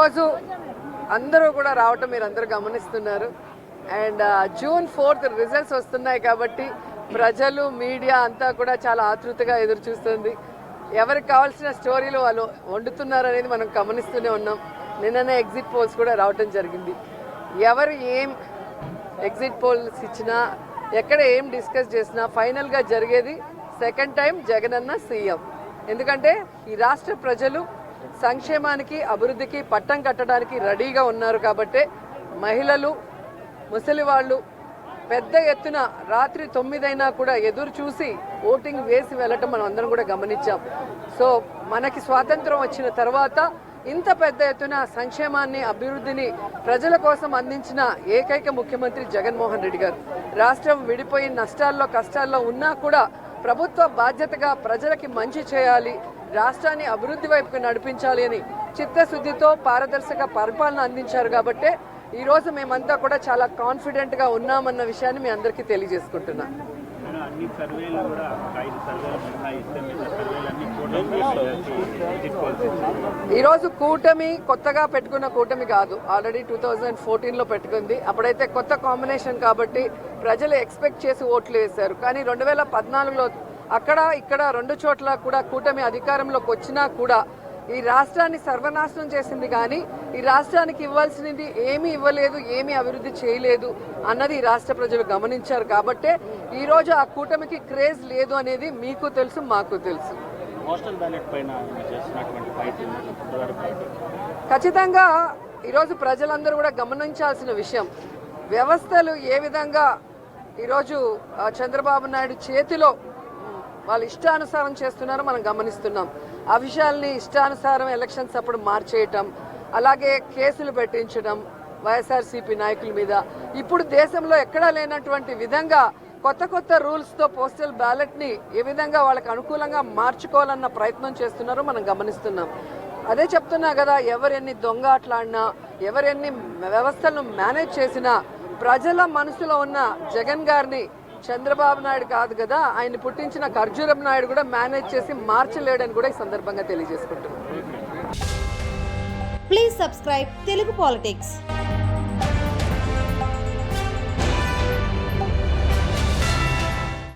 ఈరోజు అందరూ కూడా రావటం మీరు అందరూ గమనిస్తున్నారు. అండ్ June 4th రిజల్ట్స్ వస్తున్నాయి కాబట్టి ప్రజలు మీడియా అంతా కూడా చాలా ఆతృతగా ఎదురు చూస్తుంది. ఎవరికి కావాల్సిన స్టోరీలు వాళ్ళు వండుతున్నారు అనేది మనం గమనిస్తూనే ఉన్నాం. నిన్ననే ఎగ్జిట్ పోల్స్ కూడా రావటం జరిగింది. ఎవరు ఏం ఎగ్జిట్ పోల్స్ ఇచ్చినా ఎక్కడ ఏం డిస్కస్ చేసినా ఫైనల్గా జరిగేది సెకండ్ టైం జగనన్న సీఎం. ఎందుకంటే ఈ రాష్ట్ర ప్రజలు సంక్షేమానికి అభివృద్ధికి పట్టం కట్టడానికి రెడీగా ఉన్నారు కాబట్టి మహిళలు ముసలి వాళ్ళు పెద్ద ఎత్తున రాత్రి 9 అయినా కూడా ఎదురు చూసి ఓటింగ్ వేసి వెళ్ళటం మనం అందరం కూడా గమనించాం. సో మనకి స్వాతంత్రం వచ్చిన తర్వాత ఇంత పెద్ద ఎత్తున సంక్షేమాన్ని అభివృద్ధిని ప్రజల కోసం అందించిన ఏకైక ముఖ్యమంత్రి జగన్మోహన్ రెడ్డి గారు. రాష్ట్రం విడిపోయి నష్టాల్లో కష్టాల్లో ఉన్నా కూడా ప్రభుత్వ బాధ్యతగా ప్రజలకి మంచి చేయాలి, రాష్ట్రాన్ని అభివృద్ధి వైపుకు నడిపించాలి అని చిత్తశుద్ధితో పారదర్శక పరిపాలన అందించారు కాబట్టి ఈరోజు మేమంతా కూడా చాలా కాన్ఫిడెంట్గా ఉన్నామన్న విషయాన్ని మీ అందరికీ తెలియజేసుకుంటున్నా. ఈరోజు కూటమి కొత్తగా పెట్టుకున్న కూటమి కాదు, ఆల్రెడీ 2014లో పెట్టుకుంది. అప్పుడైతే కొత్త కాంబినేషన్ కాబట్టి ప్రజలు ఎక్స్పెక్ట్ చేసి ఓట్లు వేశారు. కానీ 2014లో అక్కడ ఇక్కడ 2 చోట్ల కూడా కూటమి అధికారంలోకి వచ్చినా కూడా ఈ రాష్ట్రాన్ని సర్వనాశనం చేసింది. కానీ ఈ రాష్ట్రానికి ఇవ్వాల్సినది ఏమీ ఇవ్వలేదు, ఏమీ అభివృద్ధి చేయలేదు అన్నది ఈ రాష్ట్ర ప్రజలు గమనించారు. కాబట్టే ఈరోజు ఆ కూటమికి క్రేజ్ లేదు అనేది మీకు తెలుసు, మాకు తెలుసు. ఖచ్చితంగా ఈరోజు ప్రజలందరూ కూడా గమనించాల్సిన విషయం, వ్యవస్థలు ఏ విధంగా ఈరోజు చంద్రబాబు నాయుడు చేతిలో వాళ్ళు ఇష్టానుసారం చేస్తున్నారో మనం గమనిస్తున్నాం. ఆ విషయాల్ని ఇష్టానుసారం ఎలక్షన్స్ అప్పుడు మార్చేయటం, అలాగే కేసులు పెట్టించడం వైఎస్ఆర్సీపీ నాయకుల మీద. ఇప్పుడు దేశంలో ఎక్కడా లేనటువంటి విధంగా కొత్త కొత్త రూల్స్తో పోస్టల్ బ్యాలెట్ని ఏ విధంగా వాళ్ళకి అనుకూలంగా మార్చుకోవాలన్న ప్రయత్నం చేస్తున్నారో మనం గమనిస్తున్నాం. అదే చెప్తున్నా కదా, ఎవరెన్ని దొంగ ఆటలాడినా, ఎవరెన్ని వ్యవస్థలను మేనేజ్ చేసినా ప్రజల మనసులో ఉన్న జగన్ గారిని చంద్రబాబు నాయుడు కాదు కదా, ఆయన పుట్టించిన ఖర్జూరం నాయుడు కూడా మేనేజ్ చేసి మార్చలేడని కూడా ఈ సందర్భంగా తెలియజేసుకుంటున్నాను. Please subscribe Telugu politics.